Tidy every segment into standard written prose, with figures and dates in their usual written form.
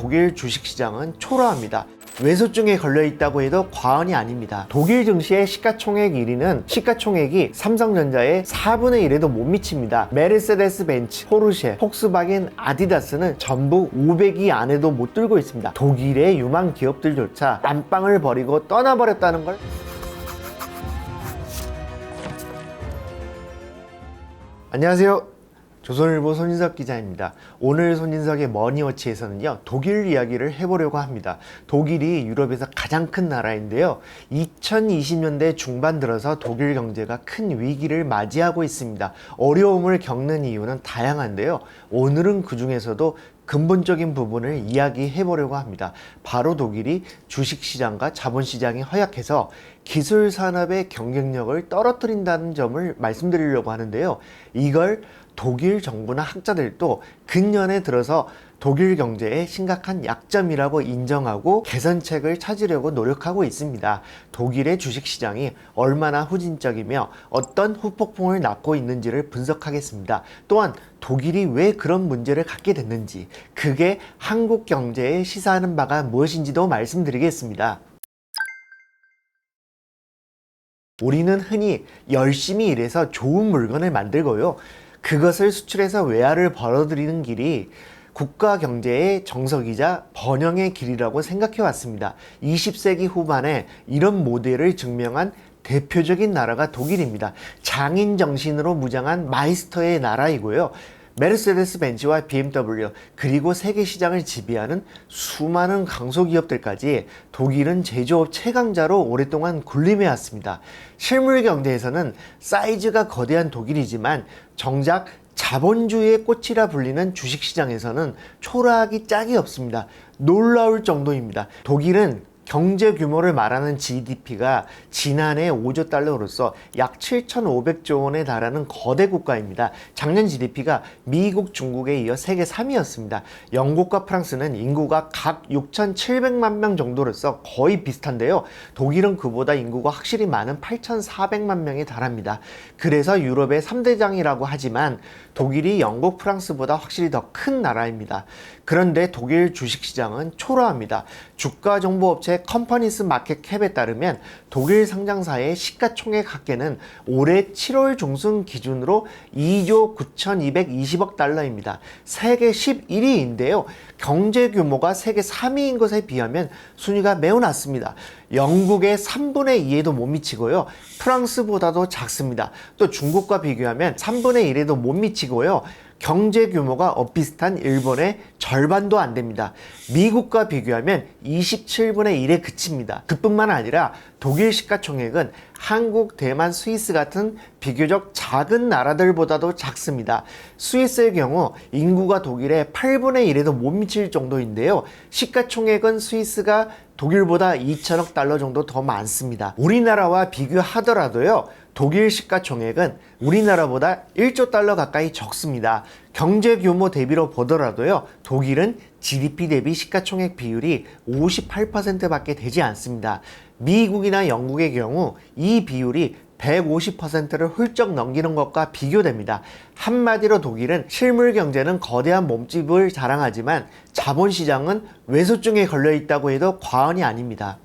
독일 주식시장은 초라합니다. 외소증에 걸려있다고 해도 과언이 아닙니다. 독일 증시의 시가총액 1위는 시가총액이 삼성전자의 4분의 1에도 못 미칩니다. 메르세데스 벤츠, 포르쉐, 폭스바겐, 아디다스는 전부 500위 안에도 못 들고 있습니다. 독일의 유망 기업들조차 안방을 버리고 떠나버렸다는 걸. 안녕하세요. 조선일보 손인석 기자입니다. 오늘 손인석의 머니워치에서는요, 독일 이야기를 해보려고 합니다. 독일이 유럽에서 가장 큰 나라인데요. 2020년대 중반 들어서 독일 경제가 큰 위기를 맞이하고 있습니다. 어려움을 겪는 이유는 다양한데요. 오늘은 그 중에서도 근본적인 부분을 이야기해 보려고 합니다. 바로 독일이 주식시장과 자본시장이 허약해서 기술 산업의 경쟁력을 떨어뜨린다는 점을 말씀드리려고 하는데요. 이걸 독일 정부나 학자들도 근년에 들어서 독일 경제의 심각한 약점이라고 인정하고 개선책을 찾으려고 노력하고 있습니다. 독일의 주식시장이 얼마나 후진적이며 어떤 후폭풍을 낳고 있는지를 분석하겠습니다. 또한 독일이 왜 그런 문제를 갖게 됐는지, 그게 한국 경제에 시사하는 바가 무엇인지도 말씀드리겠습니다. 우리는 흔히 열심히 일해서 좋은 물건을 만들고요, 그것을 수출해서 외화를 벌어들이는 길이 국가 경제의 정석이자 번영의 길이라고 생각해 왔습니다. 20세기 후반에 이런 모델을 증명한 대표적인 나라가 독일입니다. 장인 정신으로 무장한 마이스터의 나라이고요. 메르세데스 벤츠와 BMW, 그리고 세계 시장을 지배하는 수많은 강소기업들까지 독일은 제조업 최강자로 오랫동안 군림해 왔습니다. 실물 경제에서는 사이즈가 거대한 독일이지만 정작 자본주의의 꽃이라 불리는 주식시장에서는 초라하기 짝이 없습니다. 놀라울 정도입니다. 독일은 경제 규모를 말하는 GDP가 지난해 5조 달러로서 약 7,500조 원에 달하는 거대 국가입니다. 작년 GDP가 미국, 중국에 이어 세계 3위였습니다. 영국과 프랑스는 인구가 각 6,700만 명 정도로서 거의 비슷한데요. 독일은 그보다 인구가 확실히 많은 8,400만 명에 달합니다. 그래서 유럽의 3대장이라고 하지만 독일이 영국, 프랑스보다 확실히 더 큰 나라입니다. 그런데 독일 주식시장은 초라합니다. 주가정보업체 컴퍼니스 마켓캡에 따르면 독일 상장사의 시가총액 합계는 올해 7월 중순 기준으로 2조 9,220억 달러입니다. 세계 11위인데요. 경제 규모가 세계 3위인 것에 비하면 순위가 매우 낮습니다. 영국의 3분의 2에도 못 미치고요. 프랑스보다도 작습니다. 또 중국과 비교하면 3분의 1에도 못 미치고요. 경제 규모가 엇비슷한 일본의 절반도 안 됩니다. 미국과 비교하면 27분의 1에 그칩니다. 그뿐만 아니라 독일 시가총액은 한국, 대만, 스위스 같은 비교적 작은 나라들보다도 작습니다. 스위스의 경우 인구가 독일의 8분의 1에도 못 미칠 정도인데요. 시가총액은 스위스가 독일보다 2천억 달러 정도 더 많습니다. 우리나라와 비교하더라도요, 독일 시가총액은 우리나라보다 1조 달러 가까이 적습니다. 경제 규모 대비로 보더라도요, 독일은 GDP 대비 시가총액 비율이 58%밖에 되지 않습니다. 미국이나 영국의 경우 이 비율이 150%를 훌쩍 넘기는 것과 비교됩니다. 한마디로 독일은 실물 경제는 거대한 몸집을 자랑하지만 자본시장은 외소증에 걸려있다고 해도 과언이 아닙니다.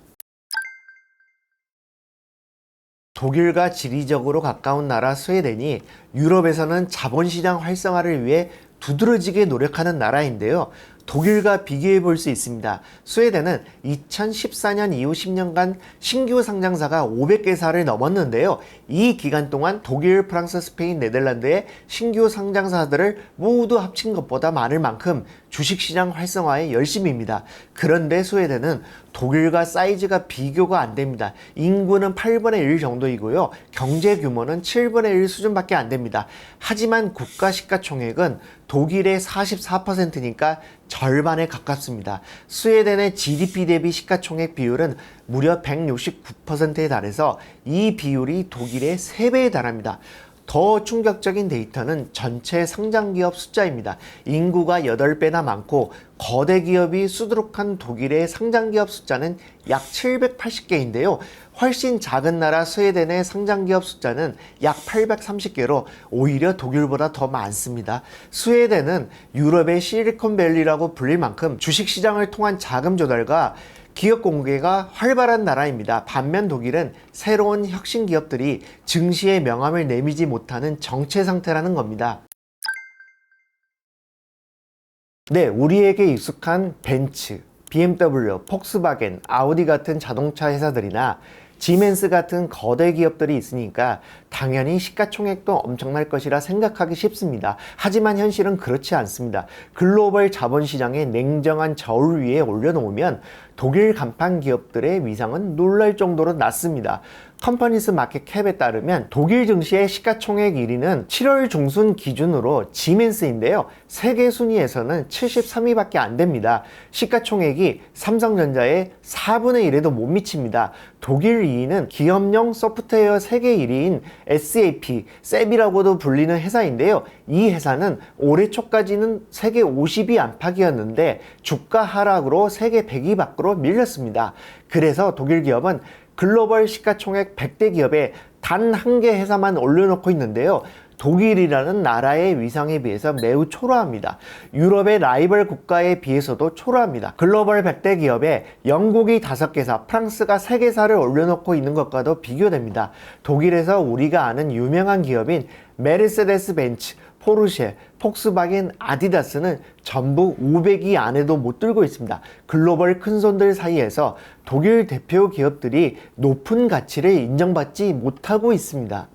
독일과 지리적으로 가까운 나라 스웨덴이 유럽에서는 자본시장 활성화를 위해 두드러지게 노력하는 나라인데요. 독일과 비교해 볼 수 있습니다. 스웨덴은 2014년 이후 10년간 신규 상장사가 500개사를 넘었는데요. 이 기간 동안 독일, 프랑스, 스페인, 네덜란드의 신규 상장사들을 모두 합친 것보다 많을 만큼 주식시장 활성화에 열심입니다. 그런데 스웨덴은 독일과 사이즈가 비교가 안 됩니다. 인구는 8분의 1 정도이고요. 경제 규모는 7분의 1 수준밖에 안 됩니다. 하지만 국가 시가총액은 독일의 44%니까 절반에 가깝습니다. 스웨덴의 GDP 대비 시가총액 비율은 무려 169%에 달해서 이 비율이 독일의 3배에 달합니다. 더 충격적인 데이터는 전체 상장기업 숫자입니다. 인구가 8배나 많고 거대 기업이 수두룩한 독일의 상장기업 숫자는 약 780개인데요. 훨씬 작은 나라 스웨덴의 상장기업 숫자는 약 830개로 오히려 독일보다 더 많습니다. 스웨덴은 유럽의 실리콘밸리라고 불릴 만큼 주식시장을 통한 자금 조달과 기업 공개가 활발한 나라입니다. 반면 독일은 새로운 혁신 기업들이 증시의 명암을 내미지 못하는 정체 상태라는 겁니다. 네, 우리에게 익숙한 벤츠, BMW, 폭스바겐, 아우디 같은 자동차 회사들이나 지멘스 같은 거대 기업들이 있으니까 당연히 시가총액도 엄청날 것이라 생각하기 쉽습니다. 하지만 현실은 그렇지 않습니다. 글로벌 자본시장의 냉정한 저울 위에 올려놓으면 독일 간판 기업들의 위상은 놀랄 정도로 낮습니다. 컴퍼니스 마켓캡에 따르면 독일 증시의 시가총액 1위는 7월 중순 기준으로 지멘스인데요. 세계 순위에서는 73위밖에 안 됩니다. 시가총액이 삼성전자의 4분의 1에도 못 미칩니다. 독일 2위는 기업용 소프트웨어 세계 1위인 SAP, 셉이라고도 불리는 회사인데요. 이 회사는 올해 초까지는 세계 50위 안팎이었는데 주가 하락으로 세계 100위 밖으로 밀렸습니다. 그래서 독일 기업은 글로벌 시가총액 100대 기업에 단 한 개 회사만 올려놓고 있는데요. 독일이라는 나라의 위상에 비해서 매우 초라합니다. 유럽의 라이벌 국가에 비해서도 초라합니다. 글로벌 100대 기업에 영국이 5개사, 프랑스가 3개사를 올려놓고 있는 것과도 비교됩니다. 독일에서 우리가 아는 유명한 기업인 메르세데스 벤츠, 포르쉐, 폭스바겐, 아디다스는 전부 500위 안에도 못 들고 있습니다. 글로벌 큰손들 사이에서 독일 대표 기업들이 높은 가치를 인정받지 못하고 있습니다.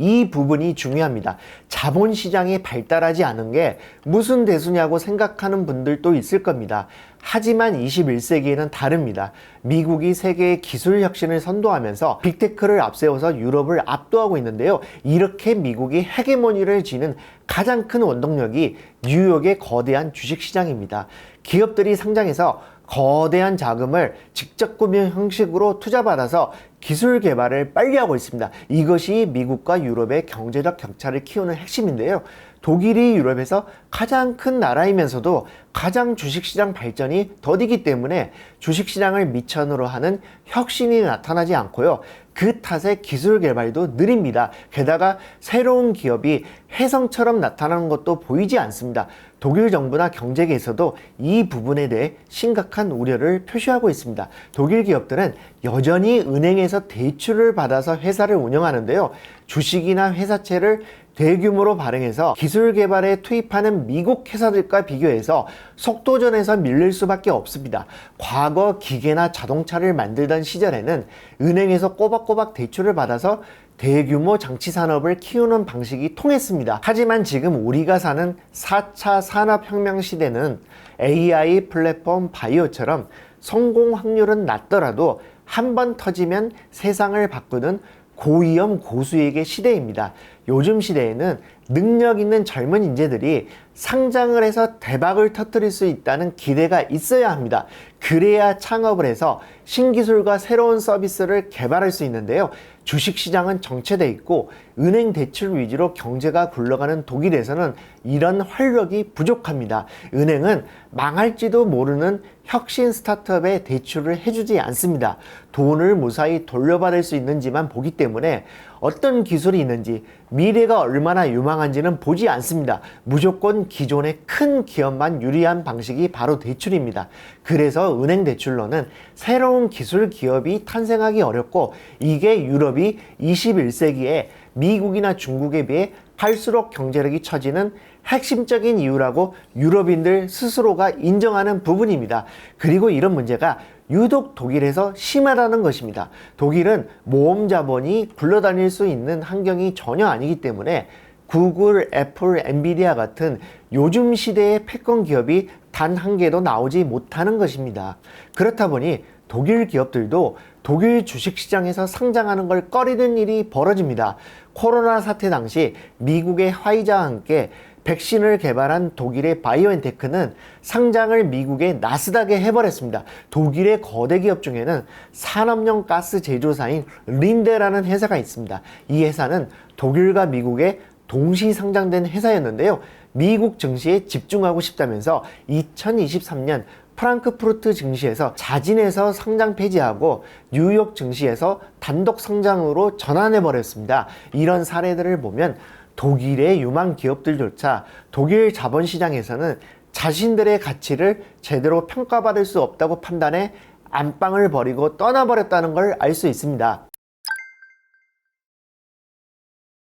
이 부분이 중요합니다. 자본시장이 발달하지 않은 게 무슨 대수냐고 생각하는 분들도 있을 겁니다. 하지만 21세기에는 다릅니다. 미국이 세계의 기술 혁신을 선도하면서 빅테크를 앞세워서 유럽을 압도하고 있는데요. 이렇게 미국이 헤게모니를 쥐는 가장 큰 원동력이 뉴욕의 거대한 주식시장입니다. 기업들이 상장해서 거대한 자금을 직접 구매 형식으로 투자받아서 기술 개발을 빨리 하고 있습니다. 이것이 미국과 유럽의 경제적 격차를 키우는 핵심인데요. 독일이 유럽에서 가장 큰 나라이면서도 가장 주식시장 발전이 더디기 때문에 주식시장을 미천으로 하는 혁신이 나타나지 않고요. 그 탓에 기술 개발도 느립니다. 게다가 새로운 기업이 혜성처럼 나타나는 것도 보이지 않습니다. 독일 정부나 경제계에서도 이 부분에 대해 심각한 우려를 표시하고 있습니다. 독일 기업들은 여전히 은행에서 대출을 받아서 회사를 운영하는데요. 주식이나 회사채를 대규모로 발행해서 기술 개발에 투입하는 미국 회사들과 비교해서 속도전에서 밀릴 수밖에 없습니다. 과거 기계나 자동차를 만들던 시절에는 은행에서 꼬박꼬박 대출을 받아서 대규모 장치 산업을 키우는 방식이 통했습니다. 하지만 지금 우리가 사는 4차 산업혁명 시대는 AI, 플랫폼, 바이오처럼 성공 확률은 낮더라도 한 번 터지면 세상을 바꾸는 고위험 고수익의 시대입니다. 요즘 시대에는 능력 있는 젊은 인재들이 상장을 해서 대박을 터뜨릴 수 있다는 기대가 있어야 합니다. 그래야 창업을 해서 신기술과 새로운 서비스를 개발할 수 있는데요. 주식시장은 정체돼 있고 은행 대출 위주로 경제가 굴러가는 독일에서는 이런 활력이 부족합니다. 은행은 망할지도 모르는 혁신 스타트업에 대출을 해주지 않습니다. 돈을 무사히 돌려받을 수 있는지만 보기 때문에 어떤 기술이 있는지 미래가 얼마나 유망한지는 보지 않습니다. 무조건 기존의 큰 기업만 유리한 방식이 바로 대출입니다. 그래서 은행 대출로는 새로운 기술 기업이 탄생하기 어렵고 이게 유럽이 21세기에 미국이나 중국에 비해 갈수록 경제력이 처지는 핵심적인 이유라고 유럽인들 스스로가 인정하는 부분입니다. 그리고 이런 문제가 유독 독일에서 심하다는 것입니다. 독일은 모험 자본이 굴러다닐 수 있는 환경이 전혀 아니기 때문에 구글, 애플, 엔비디아 같은 요즘 시대의 패권 기업이 단 한 개도 나오지 못하는 것입니다. 그렇다 보니 독일 기업들도 독일 주식시장에서 상장하는 걸 꺼리는 일이 벌어집니다. 코로나 사태 당시 미국의 화이자와 함께 백신을 개발한 독일의 바이오엔테크는 상장을 미국의 나스닥에 해버렸습니다. 독일의 거대 기업 중에는 산업용 가스 제조사인 린데라는 회사가 있습니다. 이 회사는 독일과 미국에 동시 상장된 회사였는데요. 미국 증시에 집중하고 싶다면서 2023년 프랑크푸르트 증시에서 자진해서 상장 폐지하고 뉴욕 증시에서 단독 상장으로 전환해버렸습니다. 이런 사례들을 보면 독일의 유망 기업들조차 독일 자본시장에서는 자신들의 가치를 제대로 평가받을 수 없다고 판단해 안방을 버리고 떠나버렸다는 걸 알 수 있습니다.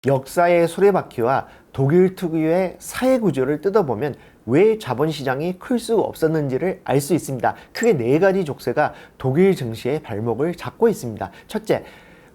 역사의 수레바퀴와 독일 특유의 사회구조를 뜯어보면 왜 자본시장이 클 수 없었는지를 알 수 있습니다. 크게 4가지 족쇄가 독일 증시의 발목을 잡고 있습니다. 첫째,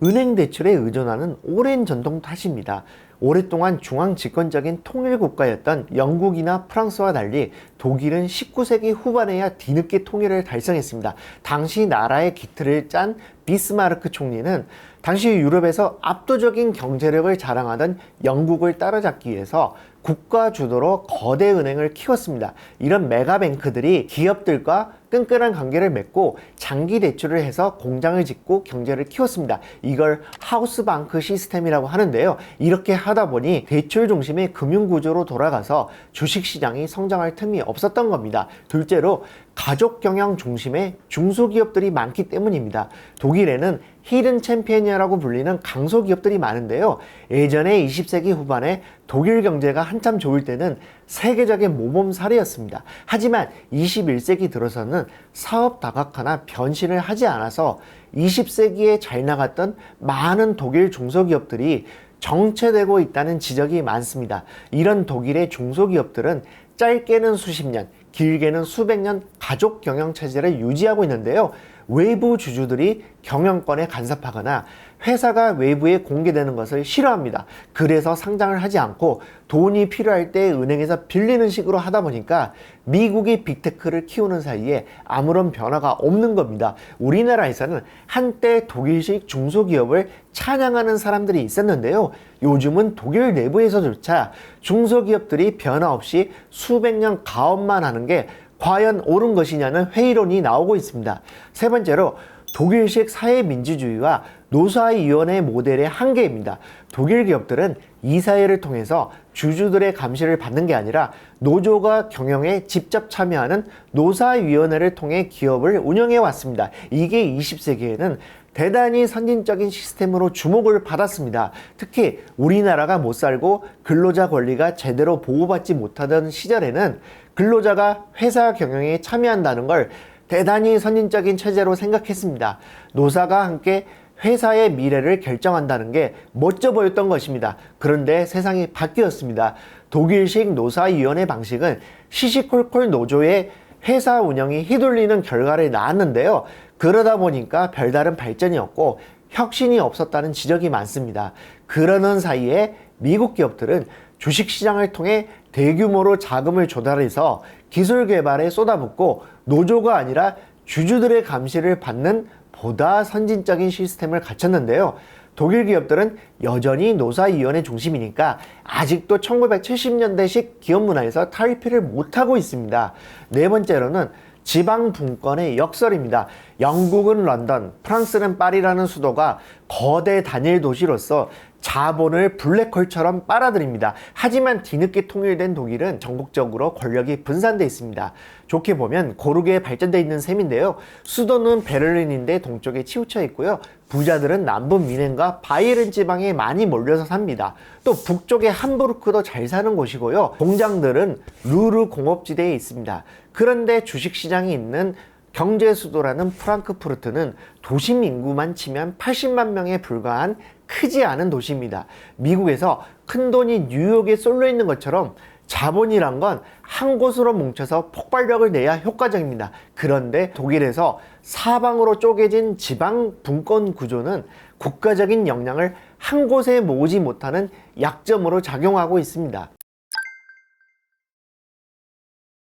은행 대출에 의존하는 오랜 전통 탓입니다. 오랫동안 중앙 집권적인 통일 국가였던 영국이나 프랑스와 달리 독일은 19세기 후반에야 뒤늦게 통일을 달성했습니다. 당시 나라의 기틀을 짠 비스마르크 총리는 당시 유럽에서 압도적인 경제력을 자랑하던 영국을 따라잡기 위해서 국가 주도로 거대 은행을 키웠습니다. 이런 메가뱅크들이 기업들과 끈끈한 관계를 맺고 장기 대출을 해서 공장을 짓고 경제를 키웠습니다. 이걸 하우스방크 시스템이라고 하는데요. 이렇게 하다 보니 대출 중심의 금융구조로 돌아가서 주식시장이 성장할 틈이 없었던 겁니다. 둘째로 가족 경영 중심의 중소기업들이 많기 때문입니다. 독일에는 히든 챔피언이라고 불리는 강소기업들이 많은데요. 예전에 20세기 후반에 독일 경제가 한참 좋을 때는 세계적인 모범 사례였습니다. 하지만 21세기 들어서는 사업 다각화나 변신을 하지 않아서 20세기에 잘 나갔던 많은 독일 중소기업들이 정체되고 있다는 지적이 많습니다. 이런 독일의 중소기업들은 짧게는 수십 년, 길게는 수백 년 가족 경영 체제를 유지하고 있는데요. 외부 주주들이 경영권에 간섭하거나 회사가 외부에 공개되는 것을 싫어합니다. 그래서 상장을 하지 않고 돈이 필요할 때 은행에서 빌리는 식으로 하다 보니까 미국이 빅테크를 키우는 사이에 아무런 변화가 없는 겁니다. 우리나라에서는 한때 독일식 중소기업을 찬양하는 사람들이 있었는데요. 요즘은 독일 내부에서조차 중소기업들이 변화 없이 수백 년 가업만 하는 게 과연 옳은 것이냐는 회의론이 나오고 있습니다. 세 번째로 독일식 사회민주주의와 노사위원회 모델의 한계입니다. 독일 기업들은 이사회를 통해서 주주들의 감시를 받는 게 아니라 노조가 경영에 직접 참여하는 노사위원회를 통해 기업을 운영해 왔습니다. 이게 20세기에는 대단히 선진적인 시스템으로 주목을 받았습니다. 특히 우리나라가 못 살고 근로자 권리가 제대로 보호받지 못하던 시절에는 근로자가 회사 경영에 참여한다는 걸 대단히 선진적인 체제로 생각했습니다. 노사가 함께 회사의 미래를 결정한다는 게 멋져 보였던 것입니다. 그런데 세상이 바뀌었습니다. 독일식 노사위원회 방식은 시시콜콜 노조의 회사 운영이 휘둘리는 결과를 낳았는데요. 그러다 보니까 별다른 발전이 없고 혁신이 없었다는 지적이 많습니다. 그러는 사이에 미국 기업들은 주식시장을 통해 대규모로 자금을 조달해서 기술 개발에 쏟아붓고 노조가 아니라 주주들의 감시를 받는 보다 선진적인 시스템을 갖췄는데요. 독일 기업들은 여전히 노사위원회 중심이니까 아직도 1970년대식 기업 문화에서 탈피를 못하고 있습니다. 네 번째로는 지방 분권의 역설입니다. 영국은 런던, 프랑스는 파리라는 수도가 거대 단일 도시로서 자본을 블랙홀처럼 빨아들입니다. 하지만 뒤늦게 통일된 독일은 전국적으로 권력이 분산되어 있습니다. 좋게 보면 고르게 발전되어 있는 셈인데요. 수도는 베를린인데 동쪽에 치우쳐 있고요. 부자들은 남부 미넨과 바이에른 지방에 많이 몰려서 삽니다. 또 북쪽의 함부르크도 잘 사는 곳이고요. 공장들은 루르 공업지대에 있습니다. 그런데 주식시장이 있는 경제 수도라는 프랑크푸르트는 도심 인구만 치면 80만 명에 불과한 크지 않은 도시입니다. 미국에서 큰 돈이 뉴욕에 쏠려 있는 것처럼 자본이란 건 한 곳으로 뭉쳐서 폭발력을 내야 효과적입니다. 그런데 독일에서 사방으로 쪼개진 지방 분권 구조는 국가적인 역량을 한 곳에 모으지 못하는 약점으로 작용하고 있습니다.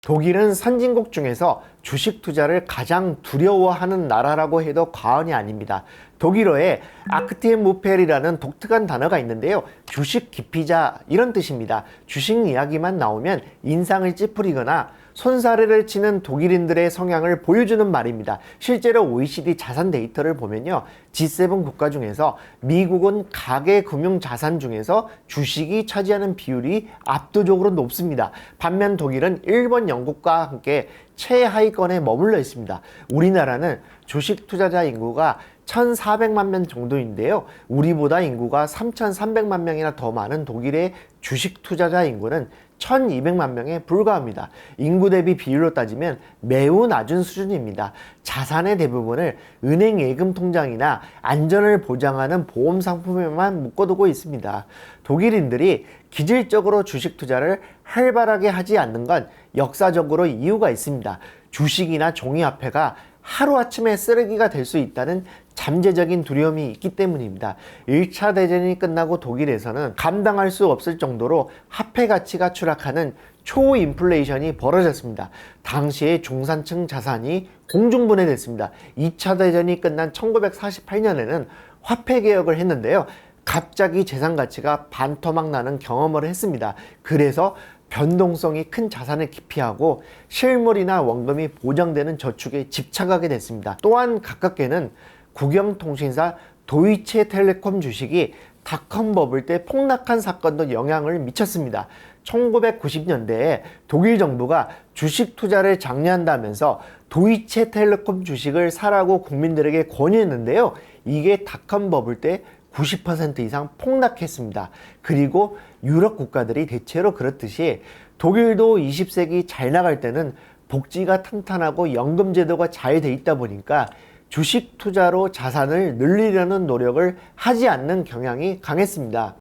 독일은 선진국 중에서 주식 투자를 가장 두려워하는 나라라고 해도 과언이 아닙니다. 독일어에 아크티엔무펠이라는 독특한 단어가 있는데요. 주식 기피자 이런 뜻입니다. 주식 이야기만 나오면 인상을 찌푸리거나 손사래를 치는 독일인들의 성향을 보여주는 말입니다. 실제로 OECD 자산 데이터를 보면요. G7 국가 중에서 미국은 가계 금융 자산 중에서 주식이 차지하는 비율이 압도적으로 높습니다. 반면 독일은 일본, 영국과 함께 최하위권에 머물러 있습니다. 우리나라는 주식 투자자 인구가 1,400만 명 정도인데요. 우리보다 인구가 3,300만 명이나 더 많은 독일의 주식 투자자 인구는 1,200만 명에 불과합니다. 인구 대비 비율로 따지면 매우 낮은 수준입니다. 자산의 대부분을 은행 예금 통장이나 안전을 보장하는 보험 상품에만 묶어두고 있습니다. 독일인들이 기질적으로 주식 투자를 활발하게 하지 않는 건 역사적으로 이유가 있습니다. 주식이나 종이화폐가 하루아침에 쓰레기가 될 수 있다는 잠재적인 두려움이 있기 때문입니다. 1차 대전이 끝나고 독일에서는 감당할 수 없을 정도로 화폐 가치가 추락하는 초인플레이션이 벌어졌습니다. 당시에 중산층 자산이 공중분해됐습니다. 2차 대전이 끝난 1948년에는 화폐 개혁을 했는데요. 갑자기 재산 가치가 반토막 나는 경험을 했습니다. 그래서 변동성이 큰 자산을 기피하고 실물이나 원금이 보장되는 저축에 집착하게 됐습니다. 또한 가깝게는 국영통신사 도이체텔레콤 주식이 닷컴 버블 때 폭락한 사건도 영향을 미쳤습니다. 1990년대에 독일 정부가 주식 투자를 장려한다면서 도이체텔레콤 주식을 사라고 국민들에게 권유했는데요. 이게 닷컴 버블 때 90% 이상 폭락했습니다. 그리고 유럽 국가들이 대체로 그렇듯이 독일도 20세기 잘 나갈 때는 복지가 탄탄하고 연금 제도가 잘 돼 있다 보니까 주식 투자로 자산을 늘리려는 노력을 하지 않는 경향이 강했습니다.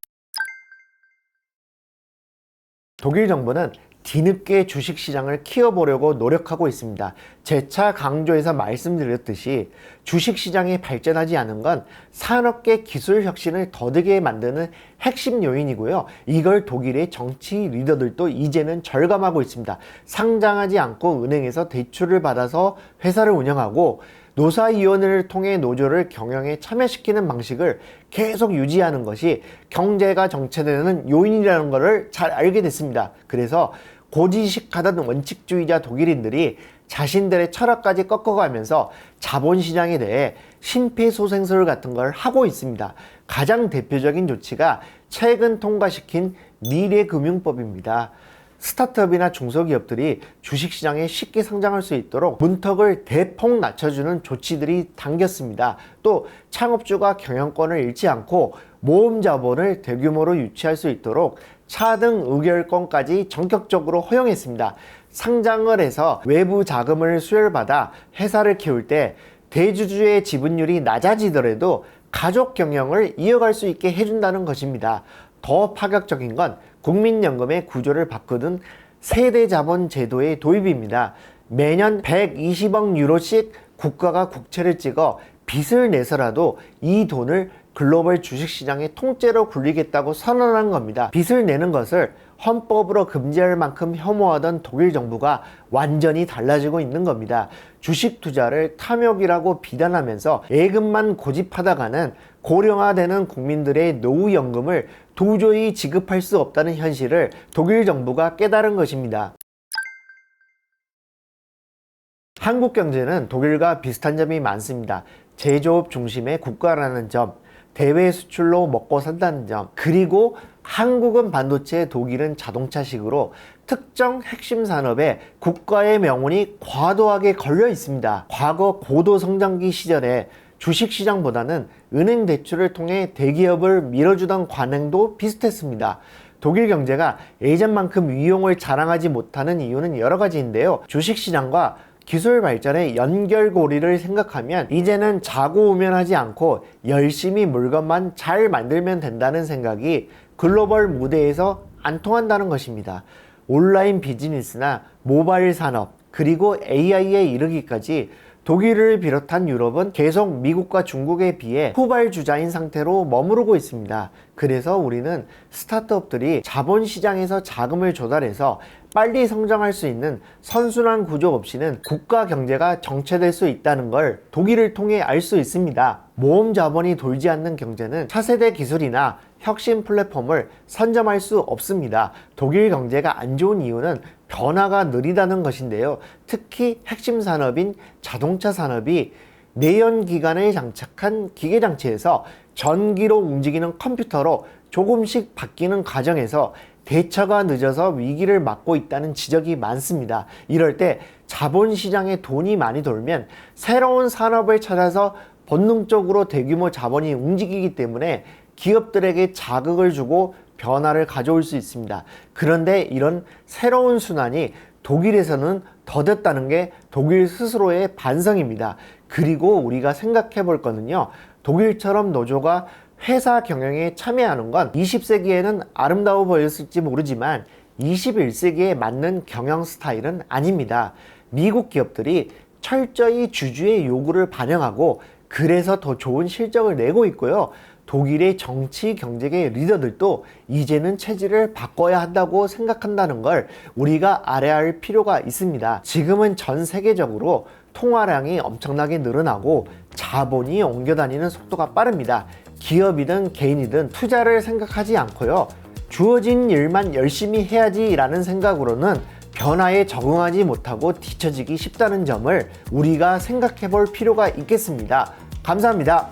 독일 정부는 뒤늦게 주식시장을 키워보려고 노력하고 있습니다. 재차 강조해서 말씀드렸듯이 주식시장이 발전하지 않은 건 산업계 기술 혁신을 더디게 만드는 핵심 요인이고요. 이걸 독일의 정치 리더들도 이제는 절감하고 있습니다. 상장하지 않고 은행에서 대출을 받아서 회사를 운영하고 노사위원회를 통해 노조를 경영에 참여시키는 방식을 계속 유지하는 것이 경제가 정체되는 요인이라는 것을 잘 알게 됐습니다. 그래서 고지식하던 원칙주의자 독일인들이 자신들의 철학까지 꺾어가면서 자본시장에 대해 심폐소생술 같은 걸 하고 있습니다. 가장 대표적인 조치가 최근 통과시킨 미래금융법입니다. 스타트업이나 중소기업들이 주식시장에 쉽게 상장할 수 있도록 문턱을 대폭 낮춰주는 조치들이 당겼습니다. 또 창업주가 경영권을 잃지 않고 모험 자본을 대규모로 유치할 수 있도록 차등 의결권까지 전격적으로 허용했습니다. 상장을 해서 외부 자금을 수혈받아 회사를 키울 때 대주주의 지분율이 낮아지더라도 가족 경영을 이어갈 수 있게 해준다는 것입니다. 더 파격적인 건 국민연금의 구조를 바꾸는 세대자본 제도의 도입입니다. 매년 120억 유로씩 국가가 국채를 찍어 빚을 내서라도 이 돈을 글로벌 주식시장의 통째로 굴리겠다고 선언한 겁니다. 빚을 내는 것을 헌법으로 금지할 만큼 혐오하던 독일 정부가 완전히 달라지고 있는 겁니다. 주식 투자를 탐욕이라고 비난하면서 예금만 고집하다가는 고령화되는 국민들의 노후연금을 도저히 지급할 수 없다는 현실을 독일 정부가 깨달은 것입니다. 한국 경제는 독일과 비슷한 점이 많습니다. 제조업 중심의 국가라는 점, 대외 수출로 먹고 산다는 점, 그리고 한국은 반도체, 독일은 자동차식으로 특정 핵심 산업에 국가의 명운이 과도하게 걸려 있습니다. 과거 고도 성장기 시절에 주식시장보다는 은행 대출을 통해 대기업을 밀어주던 관행도 비슷했습니다. 독일 경제가 예전만큼 위용을 자랑하지 못하는 이유는 여러 가지인데요. 주식시장과 기술 발전의 연결고리를 생각하면 이제는 자고우면하지 않고 열심히 물건만 잘 만들면 된다는 생각이 글로벌 무대에서 안 통한다는 것입니다. 온라인 비즈니스나 모바일 산업, 그리고 AI에 이르기까지 독일을 비롯한 유럽은 계속 미국과 중국에 비해 후발주자인 상태로 머무르고 있습니다. 그래서 우리는 스타트업들이 자본시장에서 자금을 조달해서 빨리 성장할 수 있는 선순환 구조 없이는 국가 경제가 정체될 수 있다는 걸 독일을 통해 알 수 있습니다. 모험 자본이 돌지 않는 경제는 차세대 기술이나 혁신 플랫폼을 선점할 수 없습니다. 독일 경제가 안 좋은 이유는 변화가 느리다는 것인데요. 특히 핵심 산업인 자동차 산업이 내연기관을 장착한 기계장치에서 전기로 움직이는 컴퓨터로 조금씩 바뀌는 과정에서 대처가 늦어서 위기를 맞고 있다는 지적이 많습니다. 이럴 때 자본시장에 돈이 많이 돌면 새로운 산업을 찾아서 본능적으로 대규모 자본이 움직이기 때문에 기업들에게 자극을 주고 변화를 가져올 수 있습니다. 그런데 이런 새로운 순환이 독일에서는 더뎠다는 게 독일 스스로의 반성입니다. 그리고 우리가 생각해 볼 거는요. 독일처럼 노조가 회사 경영에 참여하는 건 20세기에는 아름다워 보였을지 모르지만 21세기에 맞는 경영 스타일은 아닙니다. 미국 기업들이 철저히 주주의 요구를 반영하고 그래서 더 좋은 실적을 내고 있고요. 독일의 정치 경제계 리더들도 이제는 체질을 바꿔야 한다고 생각한다는 걸 우리가 알아야 할 필요가 있습니다. 지금은 전 세계적으로 통화량이 엄청나게 늘어나고 자본이 옮겨 다니는 속도가 빠릅니다. 기업이든 개인이든 투자를 생각하지 않고요. 주어진 일만 열심히 해야지 라는 생각으로는 변화에 적응하지 못하고 뒤처지기 쉽다는 점을 우리가 생각해 볼 필요가 있겠습니다. 감사합니다.